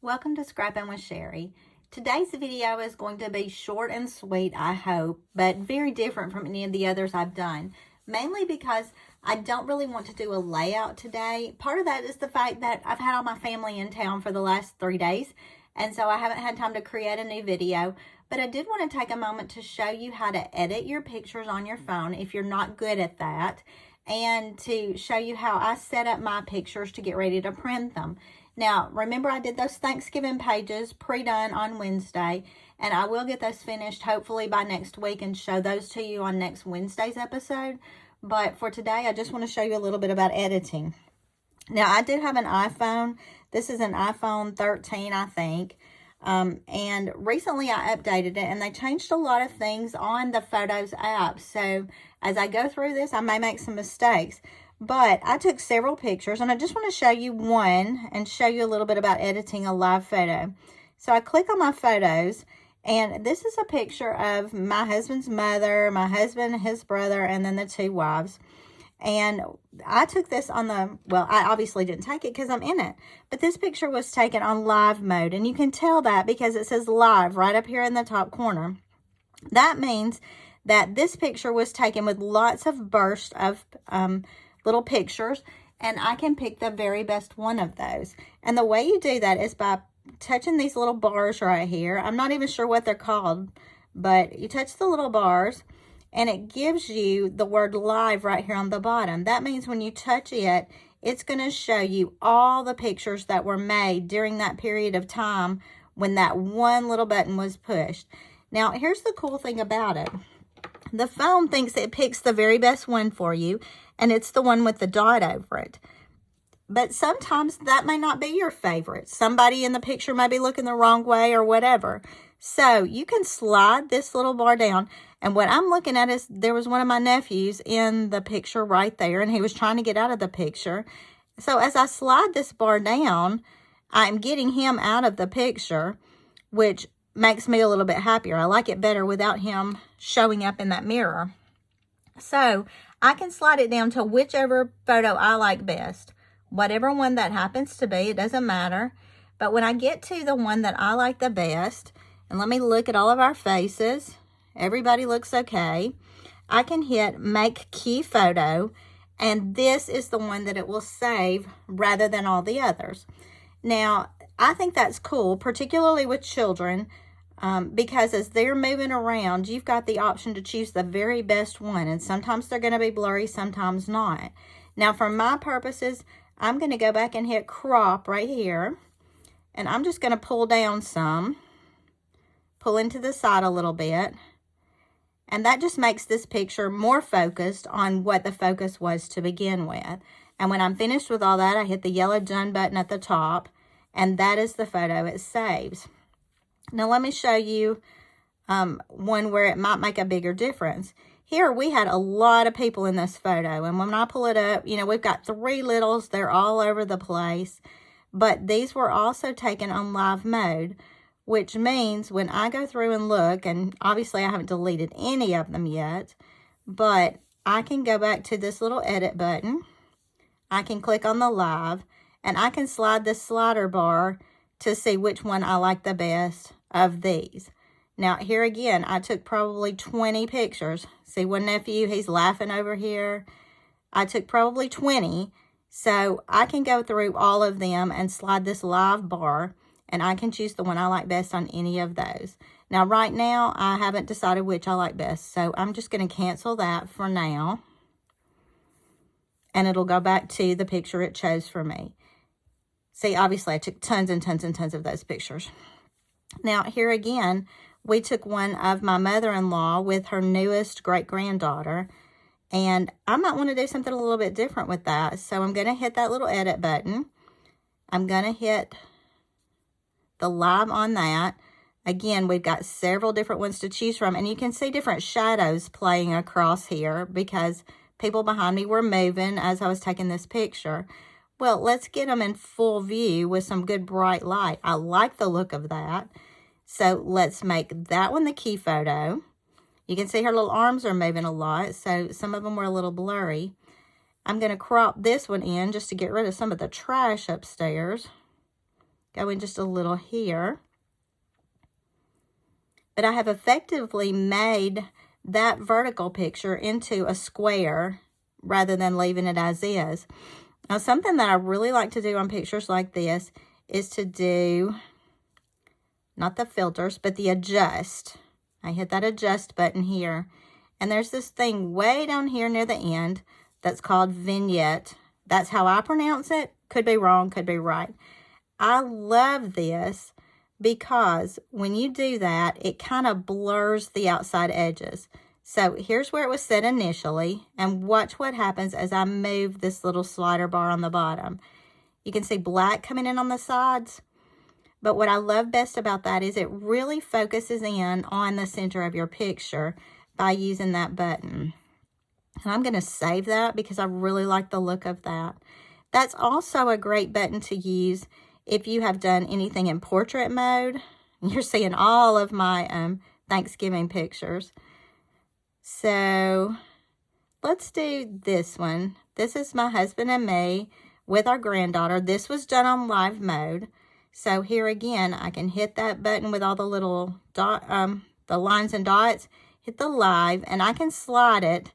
Welcome to Scrappin with Sheri. Today's video is going to be short and sweet, I hope, but very different from any of the others I've done. Mainly because I don't really want to do a layout today. Part of that is the fact that I've had all my family in town for the last 3 days, and so I haven't had time to create a new video. But I did want to take a moment to show you how to edit your pictures on your phone if you're not good at that, and to show you how I set up my pictures to get ready to print them. Now, remember I did those Thanksgiving pages pre-done on Wednesday, and I will get those finished hopefully by next week and show those to you on next Wednesday's episode. But for today, I just want to show you a little bit about editing. Now, I do have an iPhone. This is an iPhone 13, I think. And recently I updated it, and they changed a lot of things on the Photos app. So as I go through this, I may make some mistakes. But I took several pictures, and I just want to show you one and show you a little bit about editing a live photo. So I click on my photos, and this is a picture of my husband's mother, my husband, his brother, and then the 2 wives. And I took this on the, well, I obviously didn't take it because I'm in it. But this picture was taken on live mode, and you can tell that because it says live right up here in the top corner. That means that this picture was taken with lots of bursts of little pictures, and I can pick the very best one of those. And the way you do that is by touching these little bars right here. I'm not even sure what they're called, but you touch the little bars and it gives you the word live right here on the bottom. That means when you touch it, it's going to show you all the pictures that were made during that period of time when that one little button was pushed. Now, here's the cool thing about it. The phone thinks it picks the very best one for you, and it's the one with the dot over it. But sometimes that may not be your favorite. Somebody in the picture may be looking the wrong way or whatever. So you can slide this little bar down. And what I'm looking at is there was one of my nephews in the picture right there, and he was trying to get out of the picture. So as I slide this bar down, I'm getting him out of the picture, which makes me a little bit happier. I like it better without him showing up in that mirror. So I can slide it down to whichever photo I like best. Whatever one that happens to be, it doesn't matter. But when I get to the one that I like the best, and let me look at all of our faces. Everybody looks okay. I can hit Make Key Photo, and this is the one that it will save rather than all the others. Now, I think that's cool, particularly with children, because as they're moving around, you've got the option to choose the very best one, and sometimes they're going to be blurry, sometimes not. Now, for my purposes, I'm going to go back and hit Crop right here, and I'm just going to pull down some, pull into the side a little bit, and that just makes this picture more focused on what the focus was to begin with. And when I'm finished with all that, I hit the yellow Done button at the top, and that is the photo it saves. Now, let me show you one where it might make a bigger difference. Here, we had a lot of people in this photo, and when I pull it up, you know, we've got 3 littles. They're all over the place, but these were also taken on live mode, which means when I go through and look, and obviously I haven't deleted any of them yet, but I can go back to this little edit button. I can click on the live, and I can slide this slider bar to see which one I like the best of these. Now, here again, I took probably 20 pictures. See one nephew, he's laughing over here. I took probably 20, so I can go through all of them and slide this live bar, and I can choose the one I like best on any of those. Now, right now, I haven't decided which I like best, so I'm just going to cancel that for now, and it'll go back to the picture it chose for me. See, obviously, I took tons and tons and tons of those pictures. Now, here again, we took one of my mother-in-law with her newest great-granddaughter, and I might want to do something a little bit different with that. So I'm going to hit that little edit button. I'm going to hit the live on that. Again, we've got several different ones to choose from, and you can see different shadows playing across here because people behind me were moving as I was taking this picture. Well, let's get them in full view with some good bright light. I like the look of that. So let's make that one the key photo. You can see her little arms are moving a lot, so some of them were a little blurry. I'm going to crop this one in just to get rid of some of the trash upstairs. Go in just a little here. But I have effectively made that vertical picture into a square rather than leaving it as is. Now, something that I really like to do on pictures like this is to do, not the filters, but the adjust. I hit that adjust button here. And there's this thing way down here near the end that's called vignette. That's how I pronounce it. Could be wrong, could be right. I love this because when you do that, it kind of blurs the outside edges. So here's where it was set initially, and watch what happens as I move this little slider bar on the bottom. You can see black coming in on the sides, but what I love best about that is it really focuses in on the center of your picture by using that button. And I'm going to save that because I really like the look of that. That's also a great button to use if you have done anything in portrait mode. You're seeing all of my Thanksgiving pictures. So let's do this one. This is my husband and me with our granddaughter. This was done on live mode. So here again, I can hit that button with all the little the lines and dots, hit the live, and I can slide it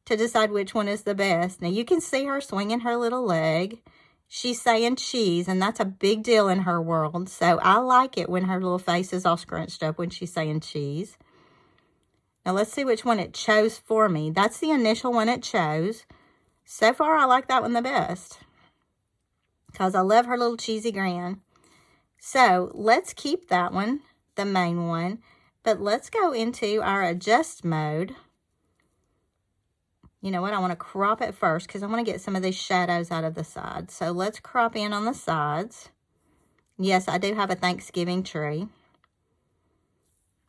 to decide which one is the best. Now you can see her swinging her little leg. She's saying cheese, and that's a big deal in her world. So I like it when her little face is all scrunched up when she's saying cheese. Now let's see which one it chose for me. That's the initial one it chose. So far, I like that one the best because I love her little cheesy grin. So let's keep that one, the main one, but let's go into our adjust mode. You know what? I want to crop it first because I want to get some of these shadows out of the sides. So let's crop in on the sides. Yes, I do have a Thanksgiving tree.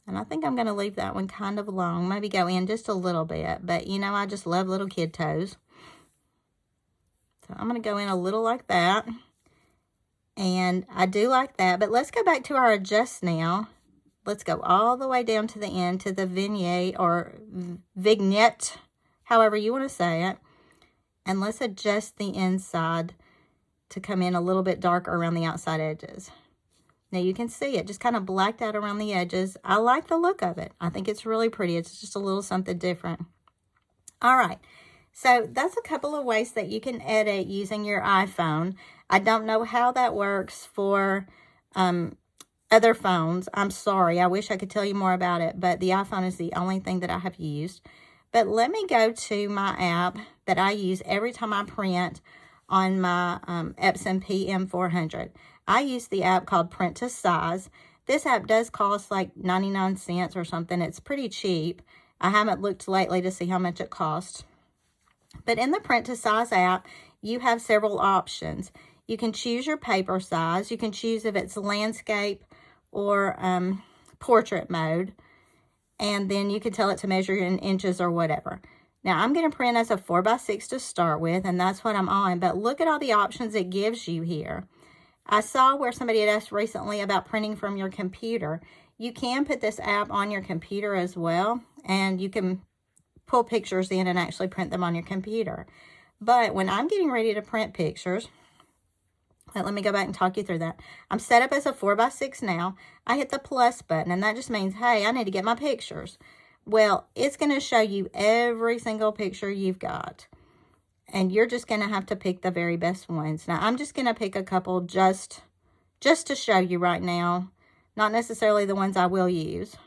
And I think I'm going to leave that one kind of long. Maybe go in just a little bit. But, you know, I just love little kid toes. So I'm going to go in a little like that. And I do like that. But let's go back to our adjust now. Let's go all the way down to the end to the vignette or vignette, however you want to say it. And let's adjust the inside to come in a little bit darker around the outside edges. Now you can see it just kind of blacked out around the edges. I like the look of it. I think it's really pretty. It's just a little something different. All right. So that's a couple of ways that you can edit using your iPhone. I don't know how that works for other phones. I'm sorry. I wish I could tell you more about it, but the iPhone is the only thing that I have used. But let me go to my app that I use every time I print on my Epson PM400. I use the app called Print to Size. This app does cost like 99 cents or something. It's pretty cheap. I haven't looked lately to see how much it costs. But in the Print to Size app, you have several options. You can choose your paper size. You can choose if it's landscape or portrait mode. And then you can tell it to measure in inches or whatever. Now, I'm going to print as a 4x6 to start with, and that's what I'm on. But look at all the options it gives you here. I saw where somebody had asked recently about printing from your computer. You can put this app on your computer as well, and you can pull pictures in and actually print them on your computer. But when I'm getting ready to print pictures, let me go back and talk you through that. I'm set up as a 4x6 now. I hit the plus button, and that just means, hey, I need to get my pictures. Well, it's going to show you every single picture you've got. And you're just going to have to pick the very best ones. Now, I'm just going to pick a couple just to show you right now. Not necessarily the ones I will use.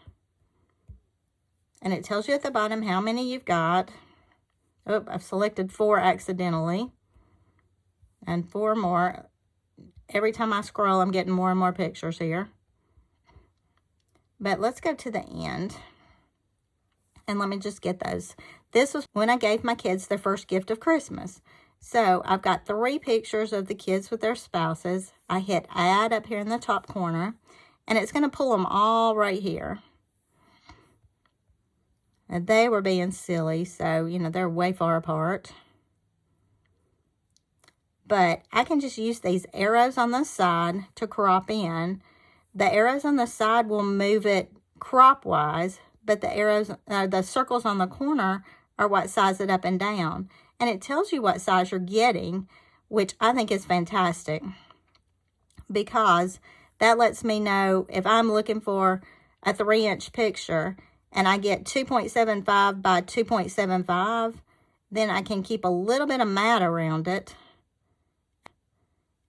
And it tells you at the bottom how many you've got. Oh, I've selected 4 accidentally. And 4 more. Every time I scroll, I'm getting more and more pictures here. But let's go to the end. And let me just get those. This was when I gave my kids their first gift of Christmas. So I've got 3 pictures of the kids with their spouses. I hit add up here in the top corner. And it's going to pull them all right here. And they were being silly. So, you know, they're way far apart. But I can just use these arrows on the side to crop in. The arrows on the side will move it crop-wise. But the arrows, the circles on the corner are what size it up and down. And it tells you what size you're getting, which I think is fantastic. because that lets me know if I'm looking for a 3-inch picture and I get 2.75 by 2.75, then I can keep a little bit of mat around it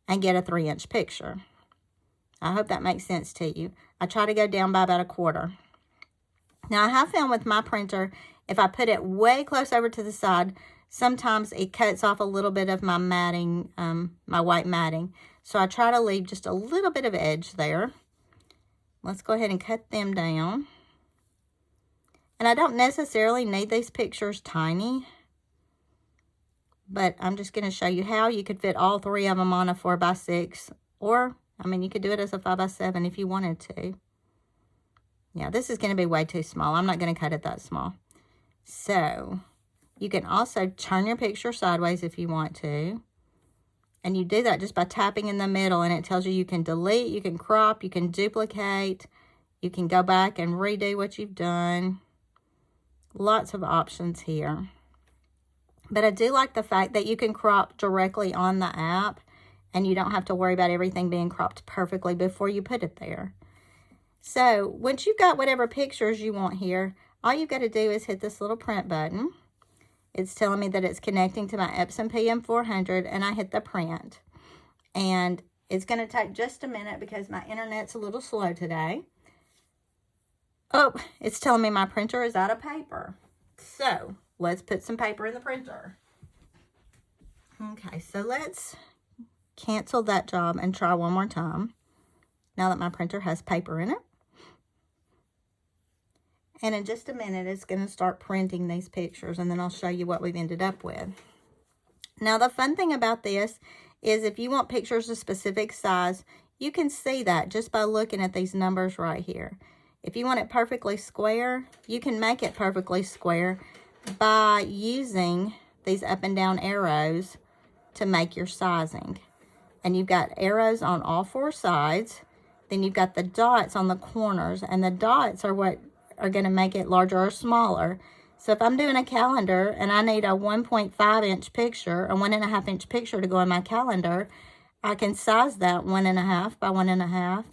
and get a 3-inch picture. I hope that makes sense to you. I try to go down by about 1/4. Now, I have found with my printer, if I put it way close over to the side, sometimes it cuts off a little bit of my matting, my white matting. So I try to leave just a little bit of edge there. Let's go ahead and cut them down. And I don't necessarily need these pictures tiny, but I'm just going to show you how you could fit all 3 of them on a 4x6, or, I mean, you could do it as a 5x7 if you wanted to. Yeah, this is going to be way too small. I'm not going to cut it that small. So, you can also turn your picture sideways if you want to. And you do that just by tapping in the middle, and it tells you can delete, you can crop, you can duplicate, you can go back and redo what you've done. Lots of options here. But I do like the fact that you can crop directly on the app, and you don't have to worry about everything being cropped perfectly before you put it there. So, once you've got whatever pictures you want here, all you've got to do is hit this little print button. It's telling me that it's connecting to my Epson PM400, and I hit the print. And it's going to take just a minute because my internet's a little slow today. Oh, it's telling me my printer is out of paper. So, let's put some paper in the printer. Okay, so let's cancel that job and try one more time, now that my printer has paper in it. And in just a minute, it's going to start printing these pictures, and then I'll show you what we've ended up with. Now, the fun thing about this is if you want pictures a specific size, you can see that just by looking at these numbers right here. If you want it perfectly square, you can make it perfectly square by using these up and down arrows to make your sizing. And you've got arrows on all 4 sides. Then you've got the dots on the corners, and the dots are what are going to make it larger or smaller. So if I'm doing a calendar and I need a 1.5-inch picture, a 1.5-inch picture to go in my calendar, I can size that 1.5 by 1.5,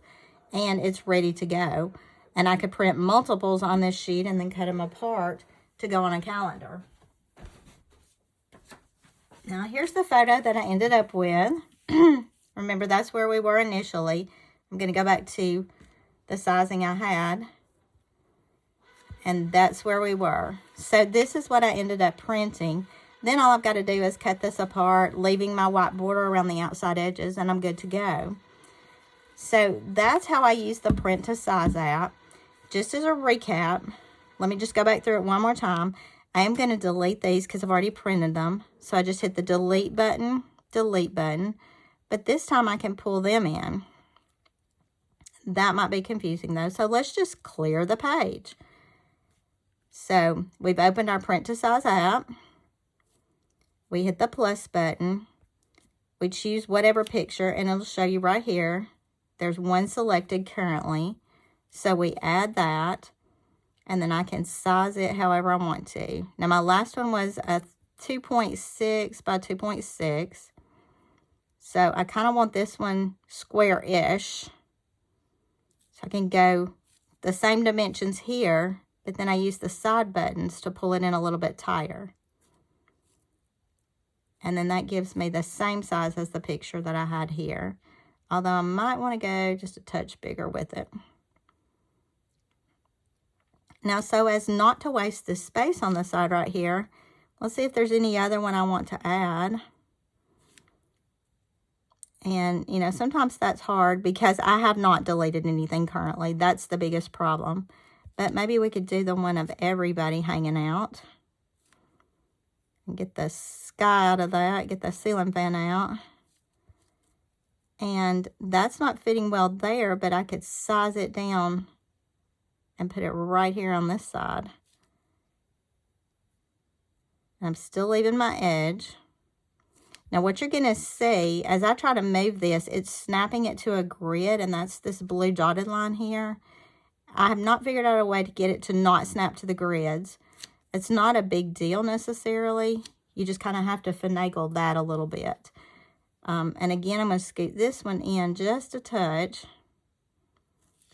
and it's ready to go. And I could print multiples on this sheet and then cut them apart to go on a calendar. Now here's the photo that I ended up with. Remember, that's where we were initially. I'm going to go back to the sizing I had. And that's where we were. So this is what I ended up printing. Then all I've got to do is cut this apart, leaving my white border around the outside edges, and I'm good to go. So that's how I use the print to size app. Just as a recap, let me just go back through it one more time. I am going to delete these because I've already printed them. So I just hit the delete button. But this time I can pull them in. That might be confusing though. So let's just clear the page. So we've opened our print to size app. We hit the plus button. We choose whatever picture, and it'll show you right here. There's one selected currently. So we add that, and then I can size it however I want to. Now my last one was a 2.6 by 2.6. So I kind of want this one square-ish. So I can go the same dimensions here, but then I use the side buttons to pull it in a little bit tighter. And then that gives me the same size as the picture that I had here. Although I might want to go just a touch bigger with it. Now, so as not to waste this space on the side right here, let's see if there's any other one I want to add. And, you know, sometimes that's hard because I have not deleted anything currently. That's the biggest problem. But maybe we could do the one of everybody hanging out. And get the sky out of that, get the ceiling fan out. And that's not fitting well there, but I could size it down and put it right here on this side. I'm still leaving my edge. Now what you're going to see, as I try to move this, it's snapping it to a grid, and that's this blue dotted line here. I have not figured out a way to get it to not snap to the grids. It's not a big deal necessarily. You just kind of have to finagle that a little bit. And again, I'm going to scoot this one in just a touch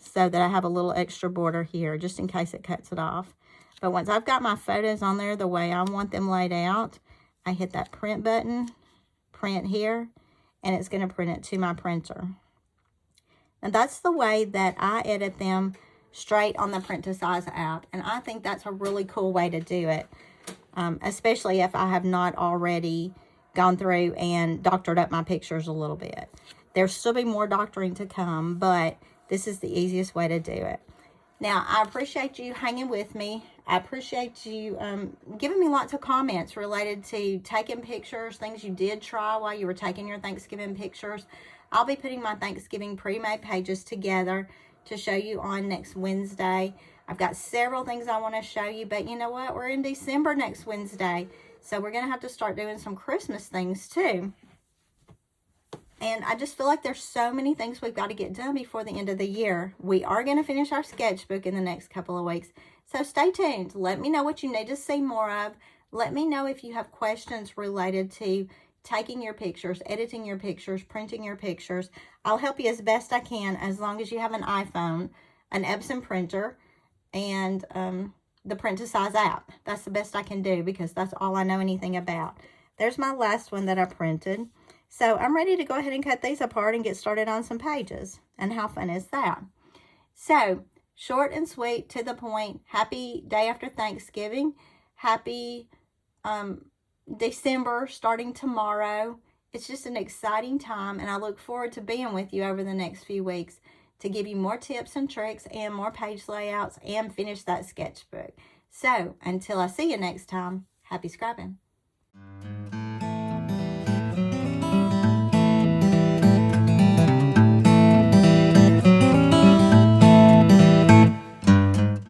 so that I have a little extra border here, just in case it cuts it off. But once I've got my photos on there the way I want them laid out, I hit that print button, print here, and it's going to print it to my printer. And that's the way that I edit them straight on the Print to Size app. And I think that's a really cool way to do it, especially if I have not already gone through and doctored up my pictures a little bit. There'll still be more doctoring to come, but this is the easiest way to do it. Now, I appreciate you hanging with me. I appreciate you giving me lots of comments related to taking pictures, things you did try while you were taking your Thanksgiving pictures. I'll be putting my Thanksgiving pre-made pages together to show you on next Wednesday. I've got several things I want to show you, but you know what? We're in December next Wednesday, so we're going to have to start doing some Christmas things too. And I just feel like there's so many things we've got to get done before the end of the year. We are going to finish our sketchbook in the next couple of weeks. So stay tuned. Let me know what you need to see more of. Let me know if you have questions related to taking your pictures, editing your pictures, printing your pictures. I'll help you as best I can as long as you have an iPhone, an Epson printer, and the Print to Size app. That's the best I can do because that's all I know anything about. There's my last one that I printed. So I'm ready to go ahead and cut these apart and get started on some pages. And how fun is that? So, short and sweet, to the point. Happy day after Thanksgiving. Happy December starting tomorrow. It's just an exciting time, and I look forward to being with you over the next few weeks to give you more tips and tricks and more page layouts and finish that sketchbook. So, until I see you next time, happy scrapping.